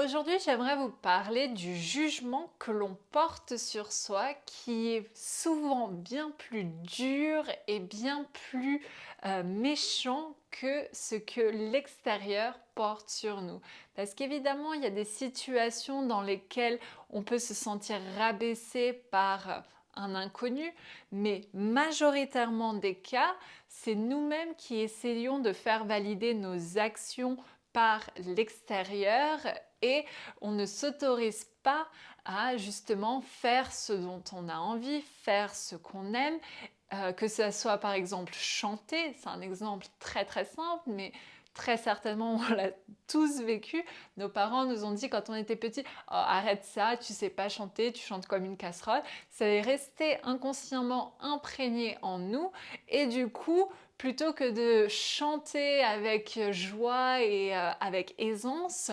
Aujourd'hui, j'aimerais vous parler du jugement que l'on porte sur soi, qui est souvent bien plus dur et bien plus méchant que ce que l'extérieur porte sur nous. Parce qu'évidemment, il y a des situations dans lesquelles on peut se sentir rabaissé par un inconnu, mais majoritairement des cas, c'est nous-mêmes qui essayons de faire valider nos actions par l'extérieur et on ne s'autorise pas à justement faire ce dont on a envie, faire ce qu'on aime, que ce soit par exemple chanter, c'est un exemple très très simple, mais très certainement on l'a tous vécu. Nos parents nous ont dit quand on était petit, oh, arrête ça, tu sais pas chanter, tu chantes comme une casserole. Ça est resté inconsciemment imprégné en nous et du coup, plutôt que de chanter avec joie et avec aisance,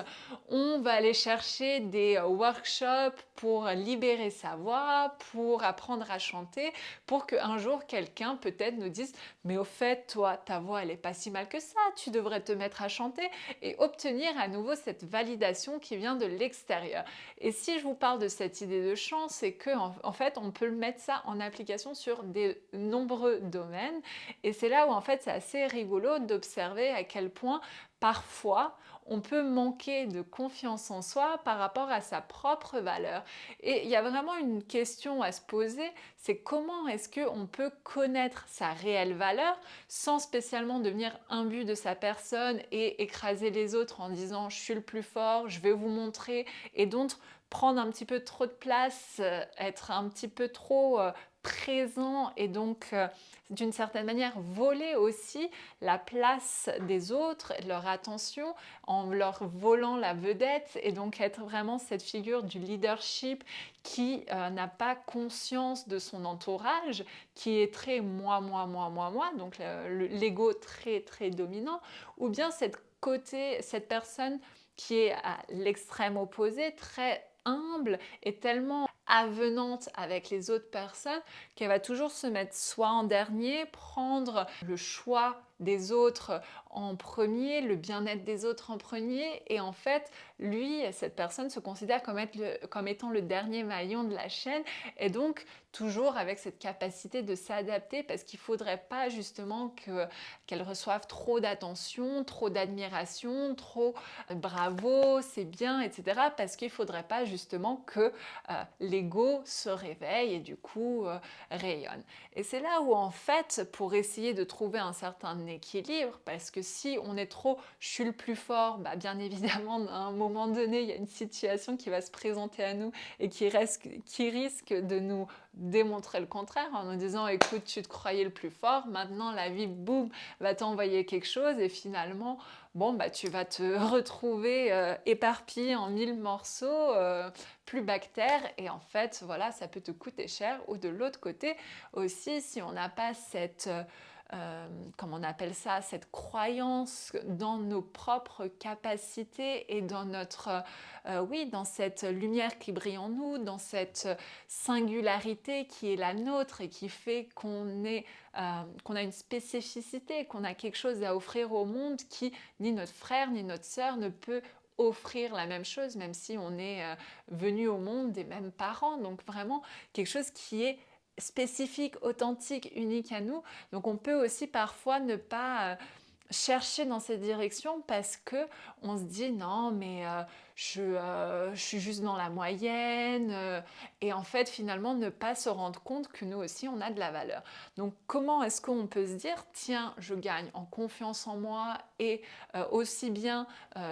on va aller chercher des workshops pour libérer sa voix, pour apprendre à chanter, pour qu'un jour quelqu'un peut-être nous dise mais au fait toi ta voix elle est pas si mal que ça, tu devrais te mettre à chanter et obtenir à nouveau cette validation qui vient de l'extérieur. Et si je vous parle de cette idée de chant, c'est que en fait on peut mettre ça en application sur de nombreux domaines et c'est là où en fait c'est assez rigolo d'observer à quel point parfois on peut manquer de confiance en soi par rapport à sa propre valeur. Et il y a vraiment une question à se poser, c'est comment est-ce qu'on peut connaître sa réelle valeur sans spécialement devenir imbu de sa personne et écraser les autres en disant je suis le plus fort, je vais vous montrer et donc prendre un petit peu trop de place, être un petit peu trop présent et donc d'une certaine manière voler aussi la place des autres, leur attention en leur volant la vedette et donc être vraiment cette figure du leadership qui n'a pas conscience de son entourage, qui est très moi, donc l'ego très très dominant, ou bien cette personne qui est à l'extrême opposé, très humble et tellement avenante avec les autres personnes qu'elle va toujours se mettre soit en dernier, prendre le choix des autres en premier, le bien-être des autres en premier, et en fait, lui, cette personne se considère comme étant le dernier maillon de la chaîne, et donc toujours avec cette capacité de s'adapter, parce qu'il ne faudrait pas justement qu'elle reçoive trop d'attention, trop d'admiration, trop bravo, c'est bien, etc., parce qu'il ne faudrait pas justement que l'ego se réveille et du coup rayonne. Et c'est là où en fait, pour essayer de trouver un certain équilibre, parce que si on est trop je suis le plus fort, bah bien évidemment à un moment donné, il y a une situation qui va se présenter à nous et qui risque de nous démontrer le contraire en nous disant écoute, tu te croyais le plus fort, maintenant la vie, boum, va t'envoyer quelque chose et finalement, bon, bah tu vas te retrouver éparpillé en 1000 morceaux, plus bactère et en fait, voilà, ça peut te coûter cher. Ou de l'autre côté aussi, si on n'a pas cette comment on appelle ça, cette croyance dans nos propres capacités et dans notre, oui, dans cette lumière qui brille en nous, dans cette singularité qui est la nôtre et qui fait qu'on a une spécificité, qu'on a quelque chose à offrir au monde qui ni notre frère ni notre sœur ne peut offrir la même chose, même si on est venu au monde des mêmes parents. Donc vraiment quelque chose qui est spécifique, authentique, unique à nous. Donc on peut aussi parfois ne pas chercher dans cette direction parce que on se dit non mais je suis juste dans la moyenne et en fait finalement ne pas se rendre compte que nous aussi on a de la valeur. Donc comment est-ce qu'on peut se dire tiens je gagne en confiance en moi et aussi bien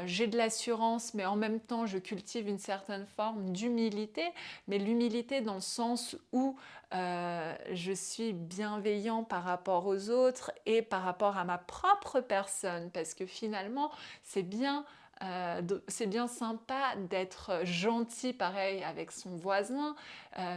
j'ai de l'assurance mais en même temps je cultive une certaine forme d'humilité, mais l'humilité dans le sens où je suis bienveillant par rapport aux autres et par rapport à ma propre personne, parce que finalement, c'est bien sympa d'être gentil pareil avec son voisin,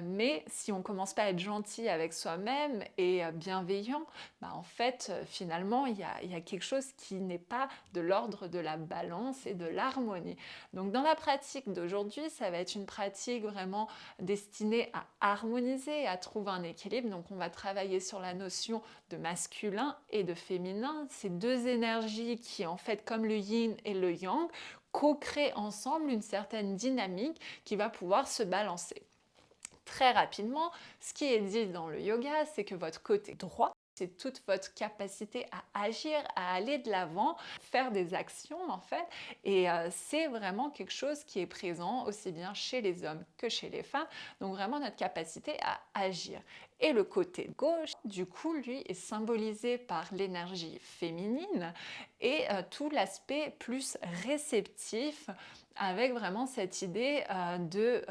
mais si on commence pas à être gentil avec soi-même et bienveillant, bah en fait finalement il y a quelque chose qui n'est pas de l'ordre de la balance et de l'harmonie. Donc dans la pratique d'aujourd'hui, ça va être une pratique vraiment destinée à harmoniser, à trouver un équilibre. Donc on va travailler sur la notion de masculin et de féminin, ces deux énergies qui en fait comme le yin et le yang co-créent ensemble une certaine dynamique qui va pouvoir se balancer. Très rapidement, ce qui est dit dans le yoga, c'est que votre côté droit, c'est toute votre capacité à agir, à aller de l'avant, faire des actions en fait. Et c'est vraiment quelque chose qui est présent aussi bien chez les hommes que chez les femmes. Donc vraiment notre capacité à agir. Et le côté gauche, du coup, lui, est symbolisé par l'énergie féminine et tout l'aspect plus réceptif avec vraiment cette idée de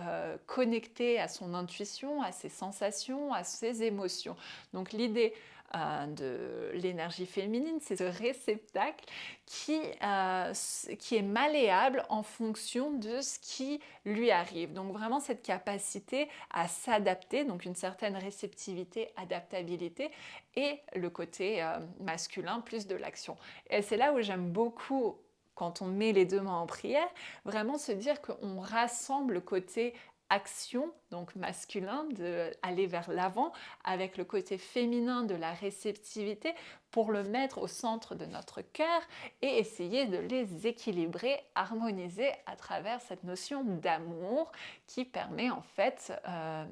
connecter à son intuition, à ses sensations, à ses émotions. Donc l'idée de l'énergie féminine, c'est ce réceptacle qui est malléable en fonction de ce qui lui arrive. Donc vraiment cette capacité à s'adapter, donc une certaine réceptivité, adaptabilité, et le côté masculin, plus de l'action. Et c'est là où j'aime beaucoup quand on met les deux mains en prière, vraiment se dire qu'on rassemble le côté action, donc masculin, d'aller vers l'avant, avec le côté féminin de la réceptivité, pour le mettre au centre de notre cœur et essayer de les équilibrer, harmoniser à travers cette notion d'amour qui permet en fait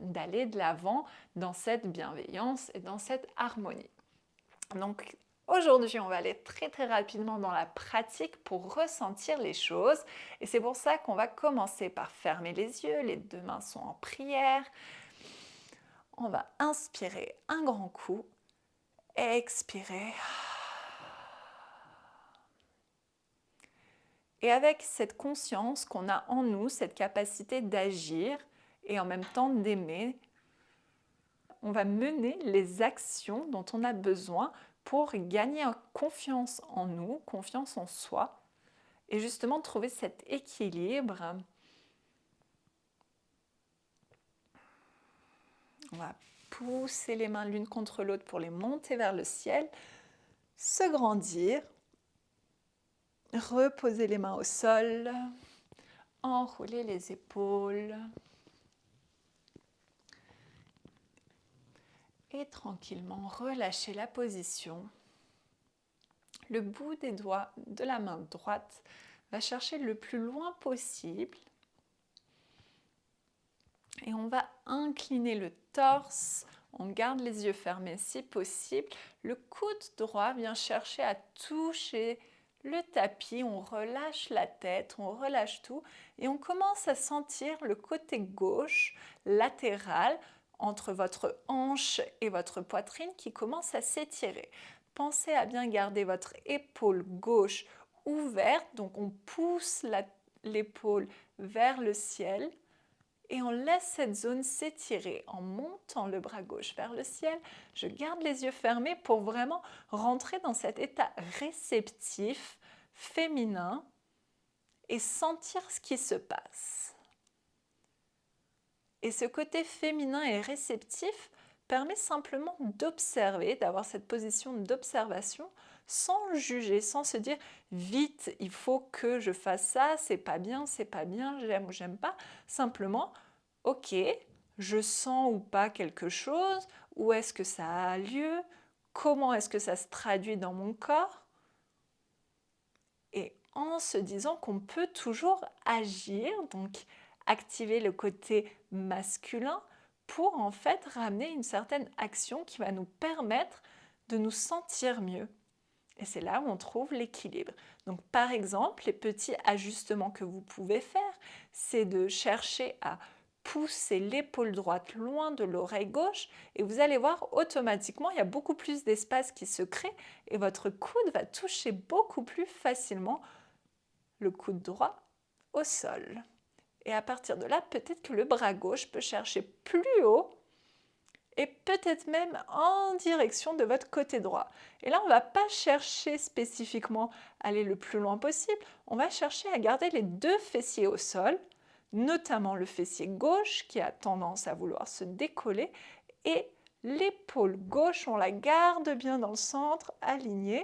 d'aller de l'avant dans cette bienveillance et dans cette harmonie. Donc aujourd'hui, on va aller très très rapidement dans la pratique pour ressentir les choses. Et c'est pour ça qu'on va commencer par fermer les yeux, les deux mains sont en prière. On va inspirer un grand coup, expirer. Et avec cette conscience qu'on a en nous, cette capacité d'agir et en même temps d'aimer, on va mener les actions dont on a besoin pour gagner confiance en nous, confiance en soi, et justement trouver cet équilibre. On va pousser les mains l'une contre l'autre pour les monter vers le ciel, se grandir, reposer les mains au sol, enrouler les épaules et tranquillement relâcher la position. Le bout des doigts de la main droite va chercher le plus loin possible et on va incliner le torse, on garde les yeux fermés si possible. Le coude droit vient chercher à toucher le tapis, on relâche la tête, on relâche tout et on commence à sentir le côté gauche latéral entre votre hanche et votre poitrine qui commence à s'étirer. Pensez à bien garder votre épaule gauche ouverte, donc on pousse l'épaule vers le ciel et on laisse cette zone s'étirer en montant le bras gauche vers le ciel. Je garde les yeux fermés pour vraiment rentrer dans cet état réceptif, féminin et sentir ce qui se passe. Et ce côté féminin et réceptif permet simplement d'observer, d'avoir cette position d'observation sans juger, sans se dire vite, il faut que je fasse ça, c'est pas bien, j'aime ou j'aime pas. Simplement, ok, je sens ou pas quelque chose, où est-ce que ça a lieu, comment est-ce que ça se traduit dans mon corps, et en se disant qu'on peut toujours agir, donc activer le côté masculin pour en fait ramener une certaine action qui va nous permettre de nous sentir mieux. Et c'est là où on trouve l'équilibre. Donc par exemple, les petits ajustements que vous pouvez faire, c'est de chercher à pousser l'épaule droite loin de l'oreille gauche et vous allez voir automatiquement, il y a beaucoup plus d'espace qui se crée et votre coude va toucher beaucoup plus facilement le coude droit au sol. Et à partir de là, peut-être que le bras gauche peut chercher plus haut et peut-être même en direction de votre côté droit. Et là, on ne va pas chercher spécifiquement à aller le plus loin possible, on va chercher à garder les deux fessiers au sol, notamment le fessier gauche qui a tendance à vouloir se décoller et l'épaule gauche, on la garde bien dans le centre, alignée,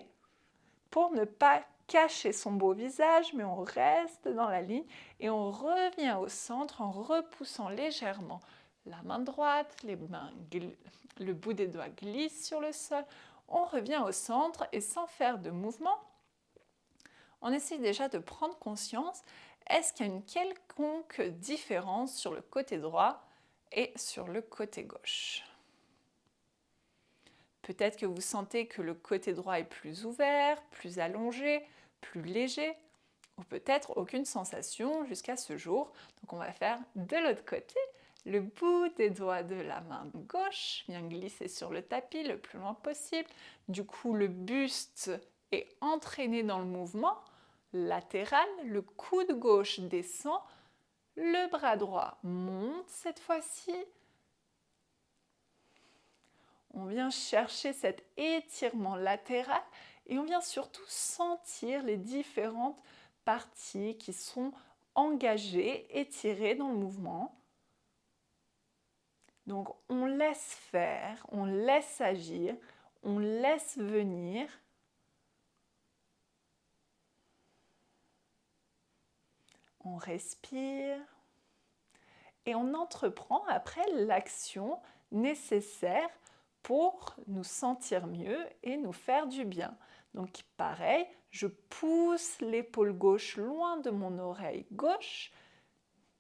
pour ne pas cacher son beau visage, mais on reste dans la ligne et on revient au centre en repoussant légèrement la main droite, le bout des doigts glisse sur le sol, on revient au centre et sans faire de mouvement, on essaie déjà de prendre conscience, est-ce qu'il y a une quelconque différence sur le côté droit et sur le côté gauche? Peut-être que vous sentez que le côté droit est plus ouvert, plus allongé, plus léger, ou peut-être aucune sensation jusqu'à ce jour. Donc on va faire de l'autre côté. Le bout des doigts de la main gauche vient glisser sur le tapis le plus loin possible. Du coup, le buste est entraîné dans le mouvement latéral. Le coude gauche descend. Le bras droit monte cette fois-ci. On vient chercher cet étirement latéral et on vient surtout sentir les différentes parties qui sont engagées, étirées dans le mouvement. Donc on laisse faire, on laisse agir, on laisse venir. On respire et on entreprend après l'action nécessaire pour nous sentir mieux et nous faire du bien. Donc pareil, je pousse l'épaule gauche loin de mon oreille gauche.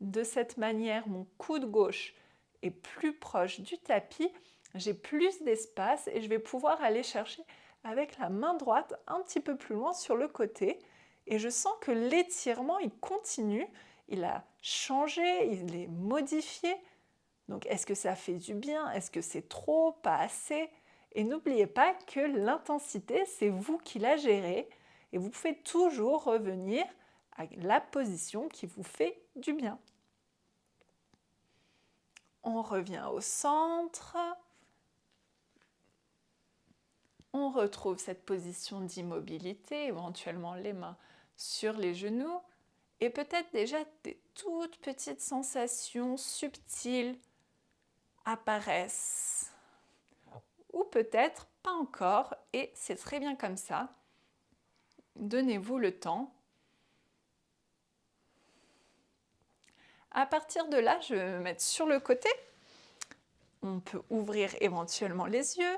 De cette manière, mon coude gauche est plus proche du tapis, j'ai plus d'espace et je vais pouvoir aller chercher avec la main droite un petit peu plus loin sur le côté. Et je sens que l'étirement, il continue, il a changé, il est modifié. Donc, est-ce que ça fait du bien? Est-ce que c'est trop? Pas assez? Et n'oubliez pas que l'intensité, c'est vous qui la gérez. Et vous pouvez toujours revenir à la position qui vous fait du bien. On revient au centre. On retrouve cette position d'immobilité, éventuellement les mains sur les genoux. Et peut-être déjà des toutes petites sensations subtiles apparaissent. Ou peut-être pas encore, et c'est très bien comme ça. Donnez-vous le temps. À partir de là, je vais me mettre sur le côté. On peut ouvrir éventuellement les yeux.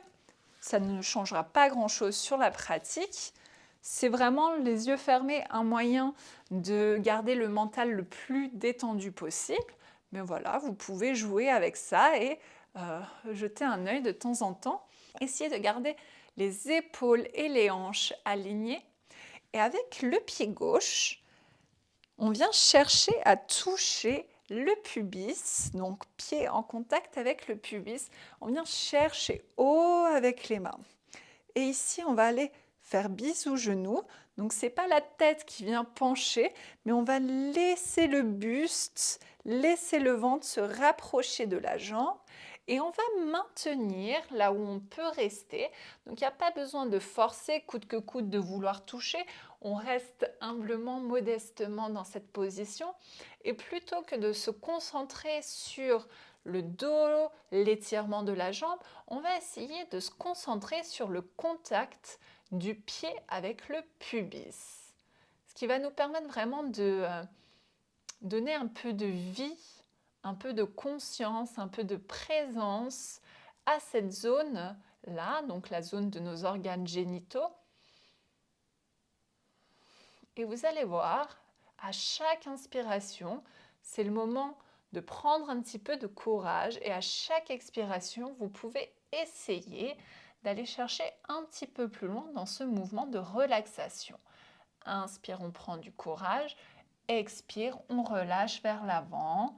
Ça ne changera pas grand-chose sur la pratique. C'est vraiment les yeux fermés un moyen de garder le mental le plus détendu possible. Mais voilà, vous pouvez jouer avec ça et jeter un œil de temps en temps. Essayez de garder les épaules et les hanches alignées. Et avec le pied gauche, on vient chercher à toucher le pubis, donc pied en contact avec le pubis. On vient chercher haut avec les mains. Et ici, on va aller faire bisou genou. Donc, ce n'est pas la tête qui vient pencher, mais on va laisser le buste, laisser le ventre se rapprocher de la jambe. Et on va maintenir là où on peut rester. Donc, il n'y a pas besoin de forcer coûte que coûte de vouloir toucher. On reste humblement, modestement dans cette position. Et plutôt que de se concentrer sur le dos, l'étirement de la jambe, on va essayer de se concentrer sur le contact du pied avec le pubis. Ce qui va nous permettre vraiment de donner un peu de vie, un peu de conscience, un peu de présence à cette zone-là, donc la zone de nos organes génitaux. Et vous allez voir, à chaque inspiration, c'est le moment de prendre un petit peu de courage et à chaque expiration, vous pouvez essayer d'aller chercher un petit peu plus loin dans ce mouvement de relaxation. Inspire, on prend du courage. Expire, on relâche vers l'avant.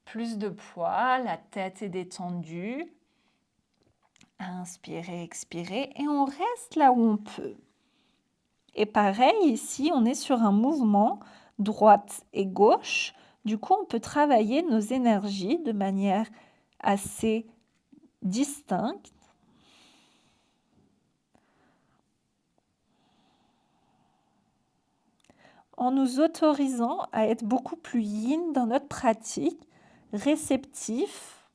Plus de poids, la tête est détendue. Inspirez, expirez et on reste là où on peut. Et pareil, ici, on est sur un mouvement droite et gauche. Du coup, on peut travailler nos énergies de manière assez distincte. En nous autorisant à être beaucoup plus yin dans notre pratique, réceptif,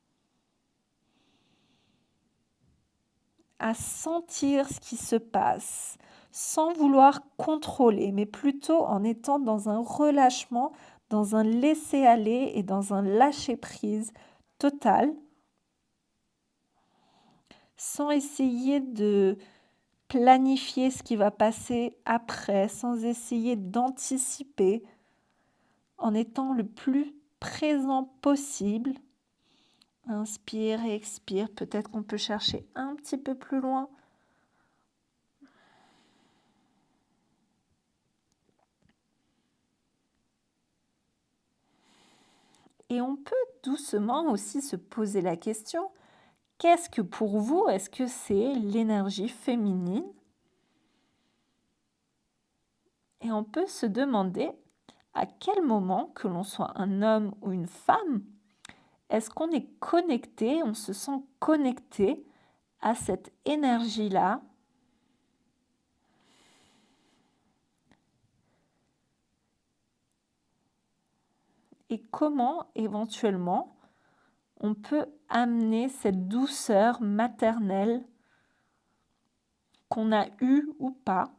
à sentir ce qui se passe, sans vouloir contrôler, mais plutôt en étant dans un relâchement, dans un laisser-aller et dans un lâcher-prise total, sans essayer de planifier ce qui va passer après, sans essayer d'anticiper, en étant le plus présent possible. Inspire et expire. Peut-être qu'on peut chercher un petit peu plus loin. Et on peut doucement aussi se poser la question, qu'est-ce que pour vous, est-ce que c'est l'énergie féminine? Et on peut se demander à quel moment, que l'on soit un homme ou une femme, est-ce qu'on est connecté, on se sent connecté à cette énergie-là et comment éventuellement on peut amener cette douceur maternelle qu'on a eue ou pas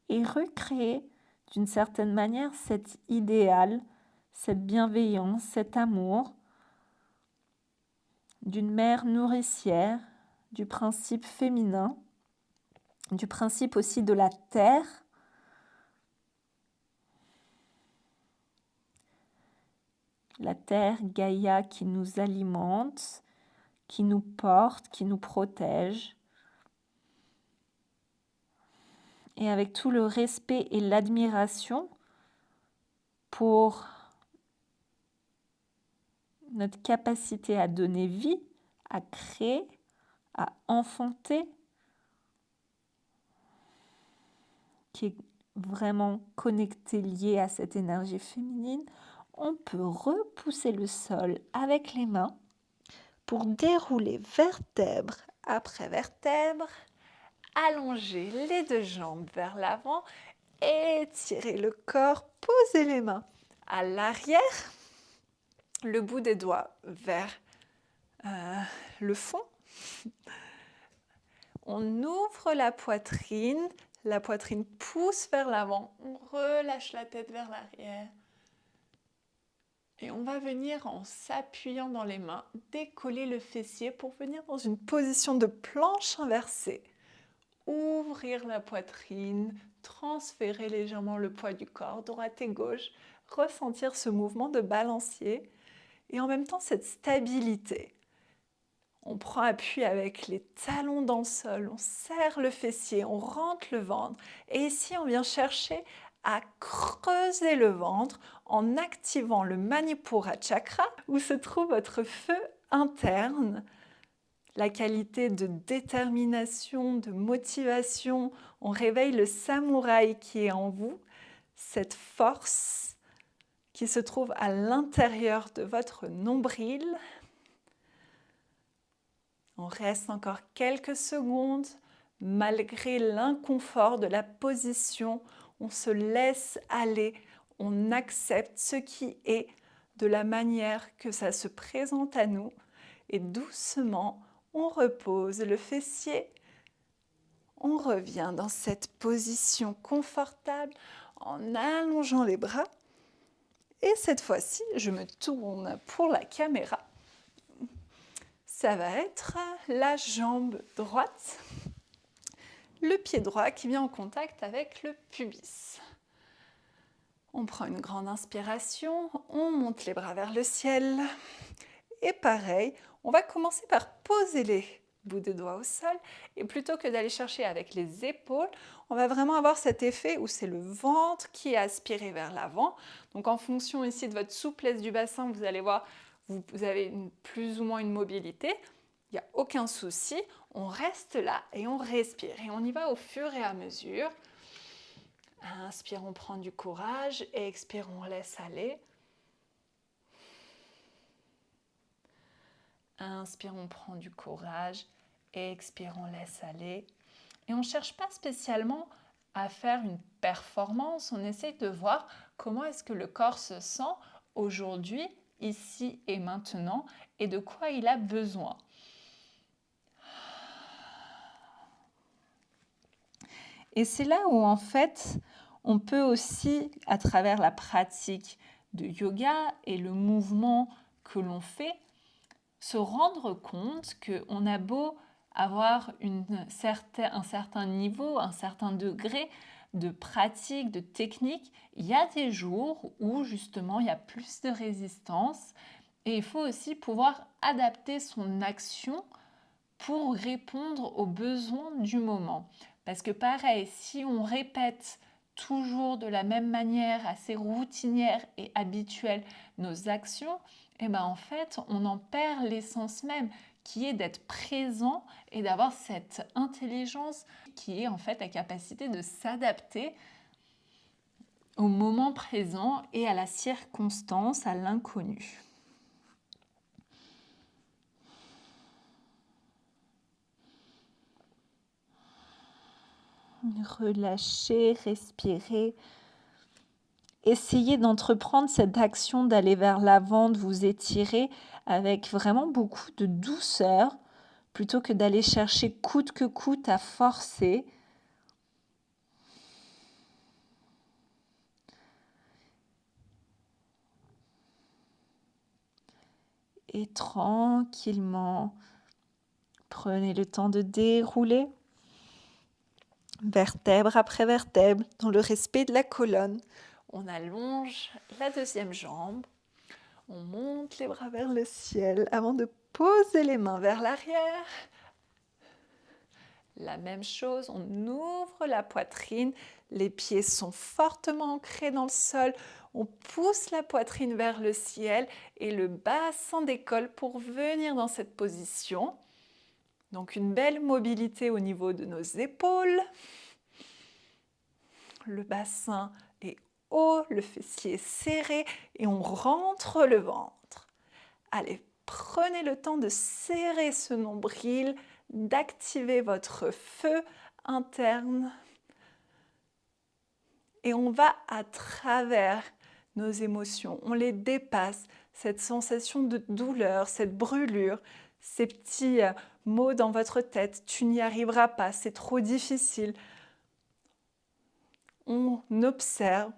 et recréer d'une certaine manière cet idéal, cette bienveillance, cet amour d'une mère nourricière, du principe féminin, du principe aussi de la terre. La terre, Gaïa, qui nous alimente, qui nous porte, qui nous protège. Et avec tout le respect et l'admiration pour notre capacité à donner vie, à créer, à enfanter, qui est vraiment connecté, lié à cette énergie féminine, on peut repousser le sol avec les mains pour dérouler vertèbre après vertèbre, allonger les deux jambes vers l'avant, étirer le corps, poser les mains à l'arrière, le bout des doigts vers le fond. On ouvre la poitrine pousse vers l'avant, on relâche la tête vers l'arrière. Et on va venir en s'appuyant dans les mains, décoller le fessier pour venir dans une position de planche inversée. Ouvrir la poitrine, transférer légèrement le poids du corps, droite et gauche, ressentir ce mouvement de balancier et en même temps cette stabilité. On prend appui avec les talons dans le sol, on serre le fessier, on rentre le ventre. Et ici, on vient chercher à creuser le ventre en activant le Manipura Chakra, où se trouve votre feu interne, la qualité de détermination, de motivation. On réveille le samouraï qui est en vous, cette force qui se trouve à l'intérieur de votre nombril. On reste encore quelques secondes, malgré l'inconfort de la position, on se laisse aller, on accepte ce qui est de la manière que ça se présente à nous et doucement, on repose le fessier. On revient dans cette position confortable en allongeant les bras. Et cette fois-ci, je me tourne pour la caméra. Ça va être la jambe droite, le pied droit qui vient en contact avec le pubis. On prend une grande inspiration, on monte les bras vers le ciel. Et pareil, on va commencer par poser les bouts de doigts au sol. Et plutôt que d'aller chercher avec les épaules, on va vraiment avoir cet effet où c'est le ventre qui est aspiré vers l'avant. Donc en fonction ici de votre souplesse du bassin, vous allez voir, vous avez plus ou moins une mobilité. Il n'y a aucun souci. On reste là et on respire. Et on y va au fur et à mesure. Inspire, on prend du courage. Et expire, on laisse aller. Inspire, on prend du courage. Et expire, on laisse aller. Et on ne cherche pas spécialement à faire une performance. On essaie de voir comment est-ce que le corps se sent aujourd'hui, ici et maintenant, et de quoi il a besoin. Et c'est là où en fait, on peut aussi, à travers la pratique de yoga et le mouvement que l'on fait, se rendre compte qu'on a beau avoir un certain niveau, un certain degré de pratique, de technique, il y a des jours où justement il y a plus de résistance et il faut aussi pouvoir adapter son action pour répondre aux besoins du moment. Parce que pareil, si on répète toujours de la même manière, assez routinière et habituelle nos actions, et ben en fait, on en perd l'essence même, qui est d'être présent et d'avoir cette intelligence qui est en fait la capacité de s'adapter au moment présent et à la circonstance, à l'inconnu. Relâchez, respirez. Essayez d'entreprendre cette action d'aller vers l'avant, de vous étirer avec vraiment beaucoup de douceur, plutôt que d'aller chercher coûte que coûte à forcer. Et tranquillement, prenez le temps de dérouler vertèbre après vertèbre dans le respect de la colonne. On allonge la deuxième jambe, on monte les bras vers le ciel avant de poser les mains vers l'arrière. La même chose, on ouvre la poitrine, les pieds sont fortement ancrés dans le sol, on pousse la poitrine vers le ciel et le bassin décolle pour venir dans cette position. Donc une belle mobilité au niveau de nos épaules. Le bassin est haut, le fessier est serré et on rentre le ventre. Allez, prenez le temps de serrer ce nombril, d'activer votre feu interne. Et on va à travers nos émotions, on les dépasse, cette sensation de douleur, cette brûlure, ces petits mots dans votre tête, tu n'y arriveras pas, c'est trop difficile. On observe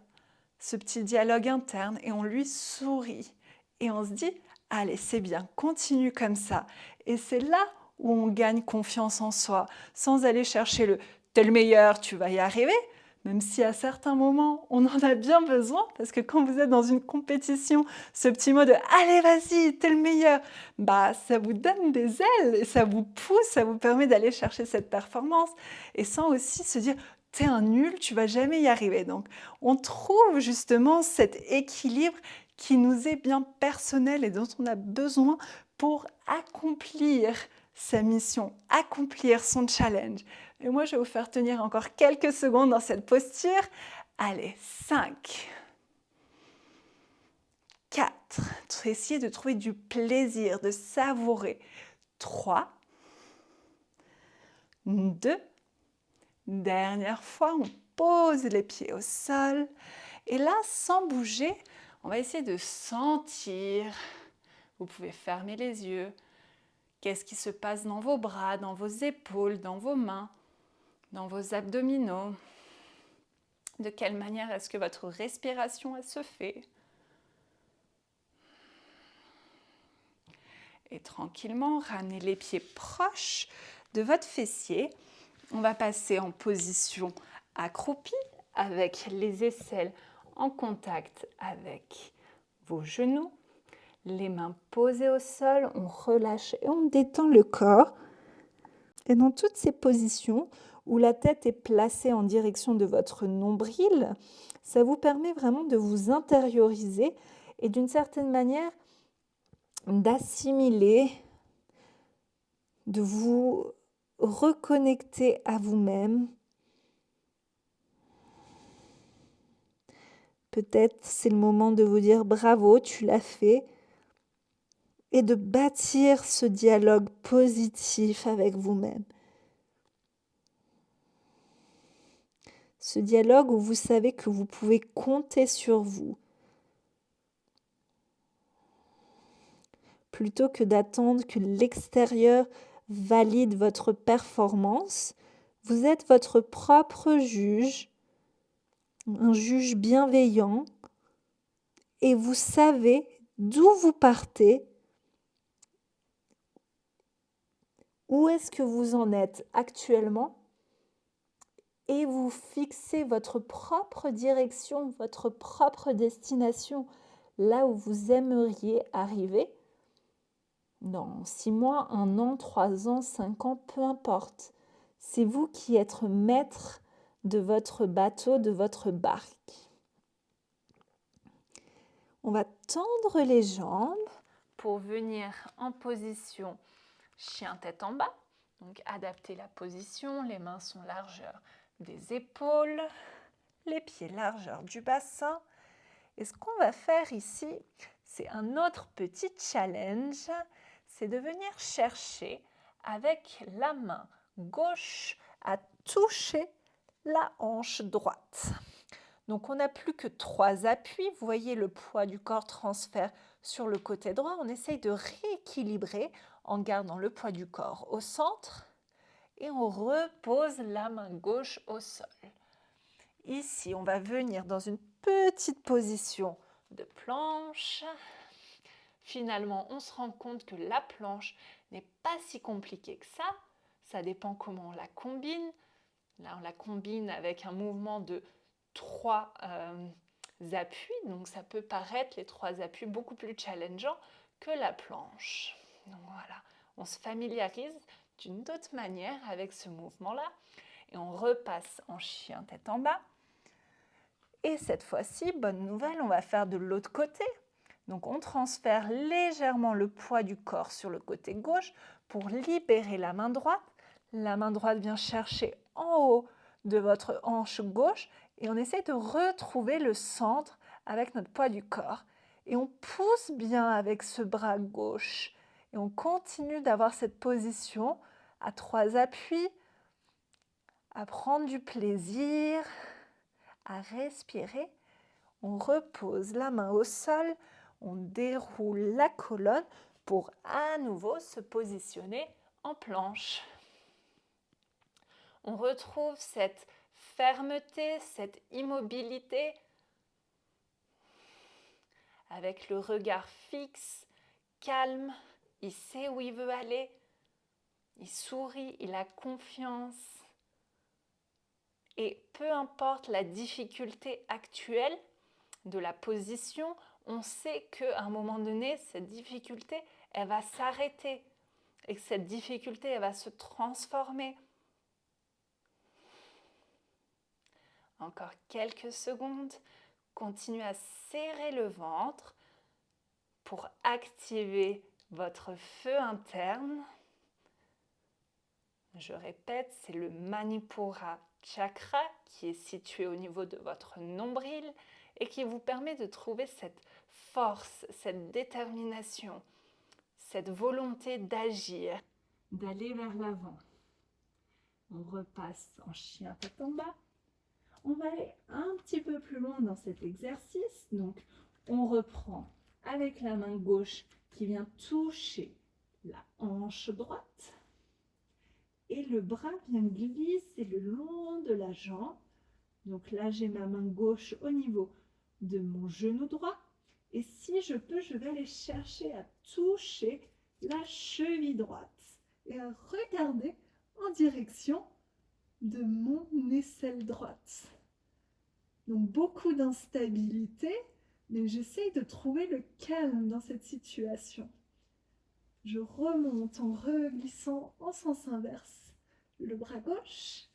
ce petit dialogue interne et on lui sourit. Et on se dit, allez, c'est bien, continue comme ça. Et c'est là où on gagne confiance en soi, sans aller chercher le « t'es le meilleur, tu vas y arriver », même si à certains moments, on en a bien besoin, parce que quand vous êtes dans une compétition, ce petit mot de « allez, vas-y, t'es le meilleur », bah, ça vous donne des ailes et ça vous pousse, ça vous permet d'aller chercher cette performance et sans aussi se dire « t'es un nul, tu vas jamais y arriver ». Donc, on trouve justement cet équilibre qui nous est bien personnel et dont on a besoin pour accomplir sa mission, accomplir son challenge. Et moi, je vais vous faire tenir encore quelques secondes dans cette posture. Allez, 5, 4, essayez de trouver du plaisir, de savourer. 3, 2, dernière fois, on pose les pieds au sol. Et là, sans bouger, on va essayer de sentir. Vous pouvez fermer les yeux. Qu'est-ce qui se passe dans vos bras, dans vos épaules, dans vos mains, dans vos abdominaux? De quelle manière est-ce que votre respiration elle se fait? Et tranquillement, ramenez les pieds proches de votre fessier. On va passer en position accroupie avec les aisselles en contact avec vos genoux. Les mains posées au sol, on relâche et on détend le corps. Et dans toutes ces positions où la tête est placée en direction de votre nombril, ça vous permet vraiment de vous intérioriser et d'une certaine manière d'assimiler, de vous reconnecter à vous-même. Peut-être c'est le moment de vous dire bravo, tu l'as fait, et de bâtir ce dialogue positif avec vous-même. Ce dialogue où vous savez que vous pouvez compter sur vous. Plutôt que d'attendre que l'extérieur valide votre performance, vous êtes votre propre juge, un juge bienveillant, et vous savez d'où vous partez où est-ce que vous en êtes actuellement et vous fixez votre propre direction, votre propre destination, là où vous aimeriez arriver dans 6 mois, 1 an, 3 ans, 5 ans, peu importe. C'est vous qui êtes maître de votre bateau, de votre barque. On va tendre les jambes pour venir en position chien tête en bas. Donc adapter la position, les mains sont largeur des épaules, les pieds largeur du bassin. Et ce qu'on va faire ici, c'est un autre petit challenge, c'est de venir chercher avec la main gauche à toucher la hanche droite. Donc on n'a plus que 3 appuis, vous voyez le poids du corps transfère sur le côté droit, on essaye de rééquilibrer en gardant le poids du corps au centre et on repose la main gauche au sol. Ici, on va venir dans une petite position de planche. Finalement, on se rend compte que la planche n'est pas si compliquée que ça. Ça dépend comment on la combine. Là, on la combine avec un mouvement de 3 appuis. Donc, ça peut paraître, les 3 appuis, beaucoup plus challengeants que la planche. Donc, voilà, on se familiarise d'une autre manière avec ce mouvement-là. Et on repasse en chien tête en bas. Et cette fois-ci, bonne nouvelle, on va faire de l'autre côté. Donc on transfère légèrement le poids du corps sur le côté gauche pour libérer la main droite. La main droite vient chercher en haut de votre hanche gauche et on essaie de retrouver le centre avec notre poids du corps. Et on pousse bien avec ce bras gauche. Et on continue d'avoir cette position à 3 appuis, à prendre du plaisir, à respirer. On repose la main au sol, on déroule la colonne pour à nouveau se positionner en planche. On retrouve cette fermeté, cette immobilité avec le regard fixe, calme. Il sait où il veut aller, il sourit, il a confiance. Et peu importe la difficulté actuelle de la position, on sait qu'à un moment donné, cette difficulté, elle va s'arrêter et que cette difficulté, elle va se transformer. Encore quelques secondes. Continuez à serrer le ventre pour activer votre feu interne. Je répète, c'est le Manipura Chakra qui est situé au niveau de votre nombril et qui vous permet de trouver cette force, cette détermination, cette volonté d'agir, d'aller vers l'avant. On repasse en chien tête en bas. On va aller un petit peu plus loin dans cet exercice. Donc, on reprend avec la main gauche qui vient toucher la hanche droite. Et le bras vient glisser le long de la jambe. Donc là, j'ai ma main gauche au niveau de mon genou droit. Et si je peux, je vais aller chercher à toucher la cheville droite et à regarder en direction de mon aisselle droite. Donc beaucoup d'instabilité, mais j'essaye de trouver le calme dans cette situation. Je remonte en reglissant en sens inverse le bras gauche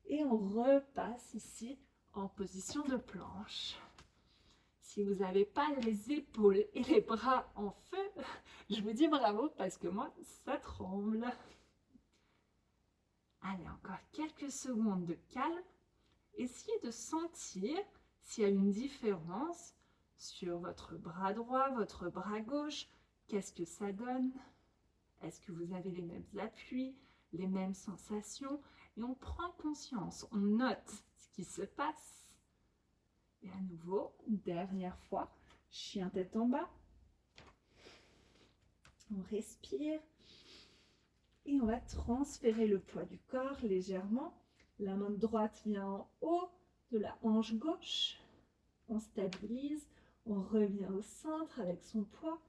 et on repasse ici en position de planche. Si vous n'avez pas les épaules et les bras en feu, je vous dis bravo parce que moi, ça tremble. Allez, encore quelques secondes de calme. Essayez de sentir s'il y a une différence sur votre bras droit, votre bras gauche. Qu'est-ce que ça donne? Est-ce que vous avez les mêmes appuis, les mêmes sensations? Et on prend conscience, on note ce qui se passe. Et à nouveau, dernière fois, chien tête en bas. On respire. Et on va transférer le poids du corps légèrement. La main droite vient en haut de la hanche gauche. On stabilise. On revient au centre avec son poids.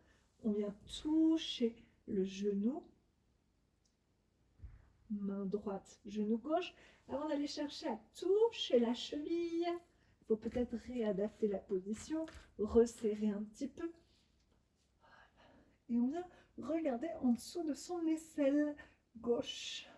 On vient toucher le genou. Main droite, genou gauche. Avant d'aller chercher à toucher la cheville, il faut peut-être réadapter la position, resserrer un petit peu. Et on vient regarder en dessous de son aisselle gauche.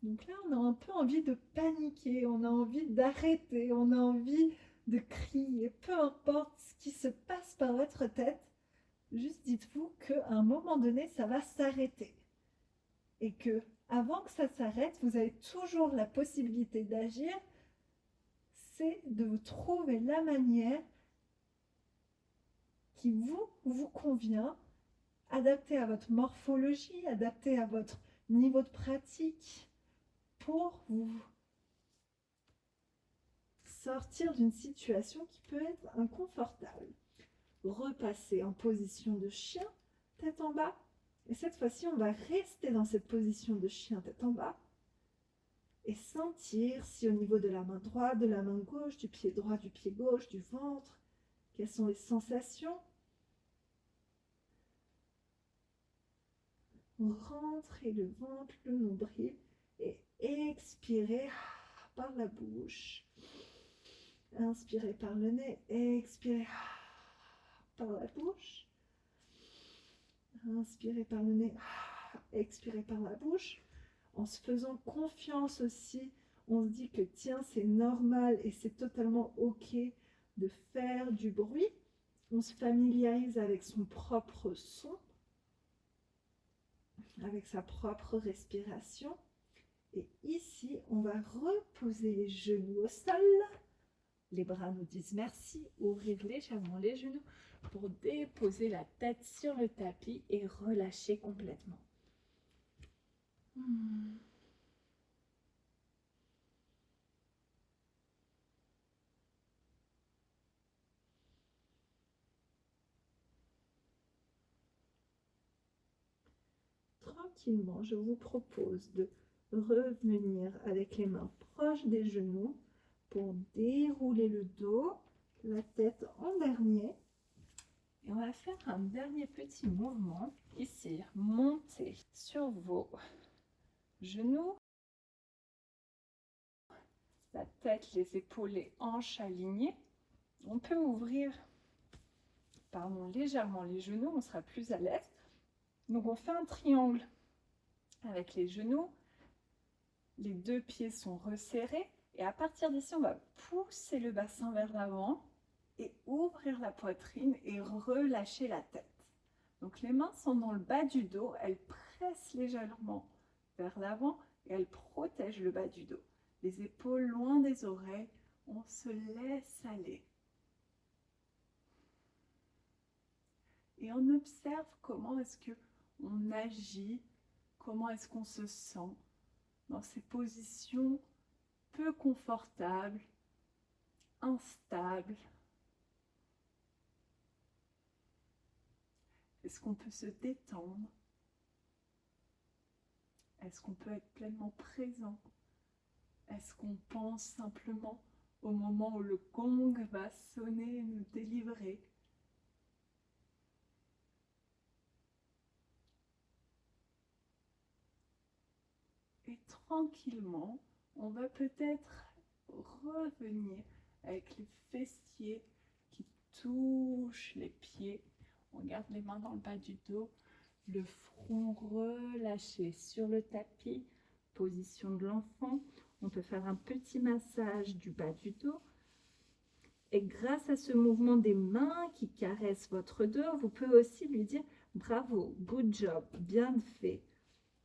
Donc là, on a un peu envie de paniquer, on a envie d'arrêter, on a envie de crier. Peu importe ce qui se passe par votre tête, juste dites-vous qu'à un moment donné, ça va s'arrêter. Et que, avant que ça s'arrête, vous avez toujours la possibilité d'agir. C'est de vous trouver la manière qui vous convient, adaptée à votre morphologie, adaptée à votre niveau de pratique, pour vous sortir d'une situation qui peut être inconfortable. Repasser en position de chien, tête en bas. Et cette fois-ci, on va rester dans cette position de chien, tête en bas. Et sentir si au niveau de la main droite, de la main gauche, du pied droit, du pied gauche, du ventre, quelles sont les sensations. Rentrez le ventre, le nombril et expirez par la bouche. Inspirez par le nez, expirez par la bouche. Inspirez par le nez, expirez par la bouche. En se faisant confiance aussi, on se dit que tiens, c'est normal et c'est totalement ok de faire du bruit. On se familiarise avec son propre son, avec sa propre respiration. Et ici, on va reposer les genoux au sol. Les bras nous disent merci. Ouvrir légèrement les genoux pour déposer la tête sur le tapis et relâcher complètement. Tranquillement, je vous propose de revenir avec les mains proches des genoux pour dérouler le dos, la tête en dernier. Et on va faire un dernier petit mouvement. Ici, montez sur vos genoux. La tête, les épaules, les hanches alignées. On peut ouvrir légèrement les genoux, on sera plus à l'aise. Donc on fait un triangle avec les genoux. Les deux pieds sont resserrés. Et à partir d'ici, on va pousser le bassin vers l'avant et ouvrir la poitrine et relâcher la tête. Donc les mains sont dans le bas du dos, elles pressent légèrement vers l'avant et elles protègent le bas du dos. Les épaules loin des oreilles, on se laisse aller. Et on observe comment est-ce qu'on agit, comment est-ce qu'on se sent dans ces positions peu confortables, instables. Est-ce qu'on peut se détendre? Est-ce qu'on peut être pleinement présent? Est-ce qu'on pense simplement au moment où le gong va sonner et nous délivrer? Et tranquillement, on va peut-être revenir avec les fessiers qui touchent les pieds. On garde les mains dans le bas du dos, le front relâché sur le tapis, position de l'enfant. On peut faire un petit massage du bas du dos. Et grâce à ce mouvement des mains qui caressent votre dos, vous pouvez aussi lui dire bravo, good job, bien fait.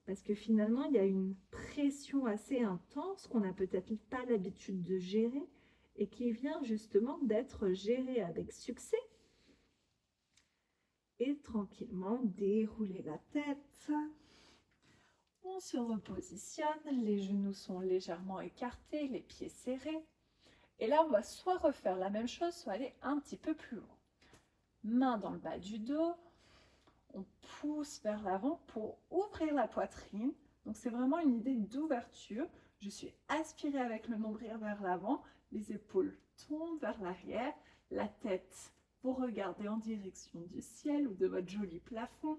Parce que finalement, il y a une pression assez intense qu'on n'a peut-être pas l'habitude de gérer et qui vient justement d'être gérée avec succès. Et tranquillement, dérouler la tête. On se repositionne, les genoux sont légèrement écartés, les pieds serrés. Et là, on va soit refaire la même chose, soit aller un petit peu plus loin. Main dans le bas du dos, on pousse vers l'avant pour ouvrir la poitrine. Donc c'est vraiment une idée d'ouverture. Je suis aspirée avec le nombril vers l'avant, les épaules tombent vers l'arrière, la tête, vous regardez en direction du ciel ou de votre joli plafond.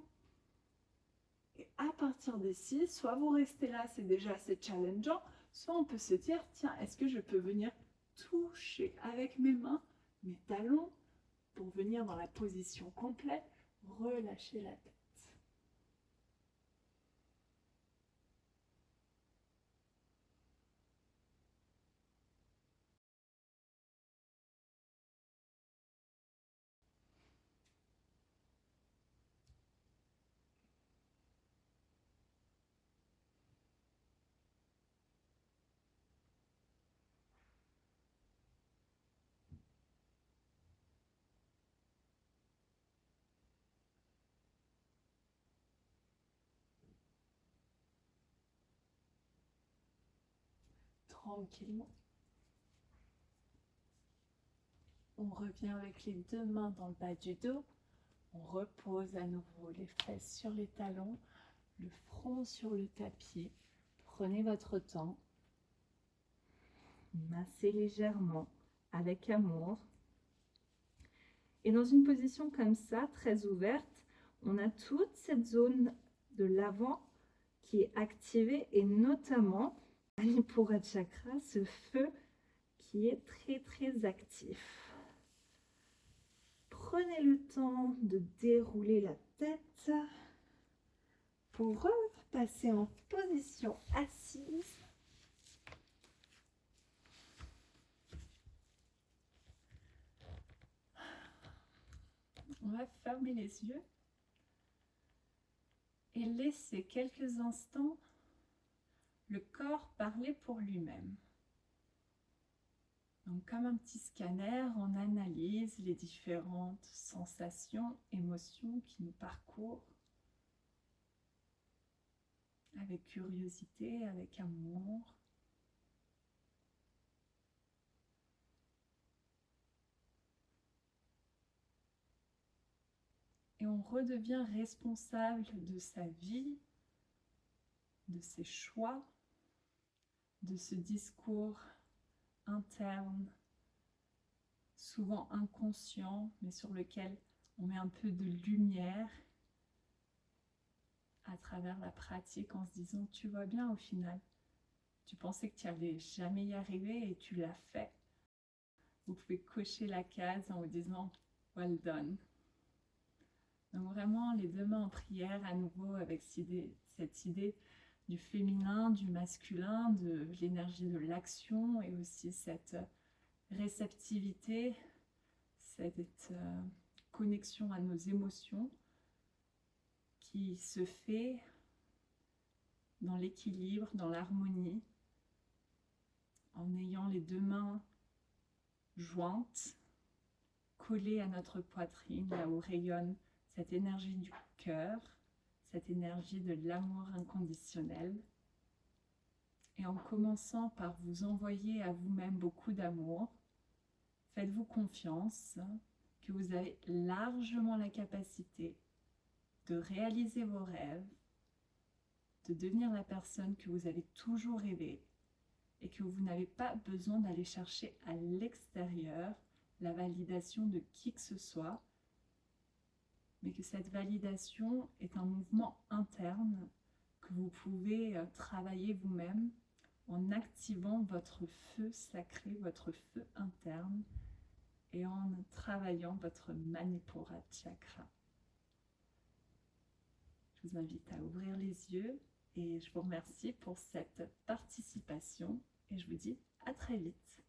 Et à partir d'ici, soit vous restez là, c'est déjà assez challengeant, soit on peut se dire, tiens, est-ce que je peux venir toucher avec mes mains mes talons pour venir dans la position complète, relâcher la tête. Tranquillement. On revient avec les deux mains dans le bas du dos. On repose à nouveau les fesses sur les talons, le front sur le tapis. Prenez votre temps. Massez légèrement avec amour. Et dans une position comme ça, très ouverte, on a toute cette zone de l'avant qui est activée et notamment Manipura Chakra, ce feu qui est très très actif. Prenez le temps de dérouler la tête pour repasser en position assise. On va fermer les yeux et laisser quelques instants le corps parler pour lui-même. Donc, comme un petit scanner, on analyse les différentes sensations, émotions qui nous parcourent avec curiosité, avec amour. Et on redevient responsable de sa vie, de ses choix, de ce discours interne, souvent inconscient, mais sur lequel on met un peu de lumière à travers la pratique en se disant, tu vois bien au final, tu pensais que tu n'allais jamais y arriver et tu l'as fait. Vous pouvez cocher la case en vous disant, well done. Donc vraiment les deux mains en prière à nouveau avec cette idée du féminin, du masculin, de l'énergie de l'action et aussi cette réceptivité, cette connexion à nos émotions qui se fait dans l'équilibre, dans l'harmonie, en ayant les deux mains jointes, collées à notre poitrine, là où rayonne cette énergie du cœur, cette énergie de l'amour inconditionnel. Et en commençant par vous envoyer à vous-même beaucoup d'amour, faites-vous confiance que vous avez largement la capacité de réaliser vos rêves, de devenir la personne que vous avez toujours rêvé et que vous n'avez pas besoin d'aller chercher à l'extérieur la validation de qui que ce soit, mais que cette validation est un mouvement interne que vous pouvez travailler vous-même en activant votre feu sacré, votre feu interne et en travaillant votre Manipura Chakra. Je vous invite à ouvrir les yeux et je vous remercie pour cette participation et je vous dis à très vite.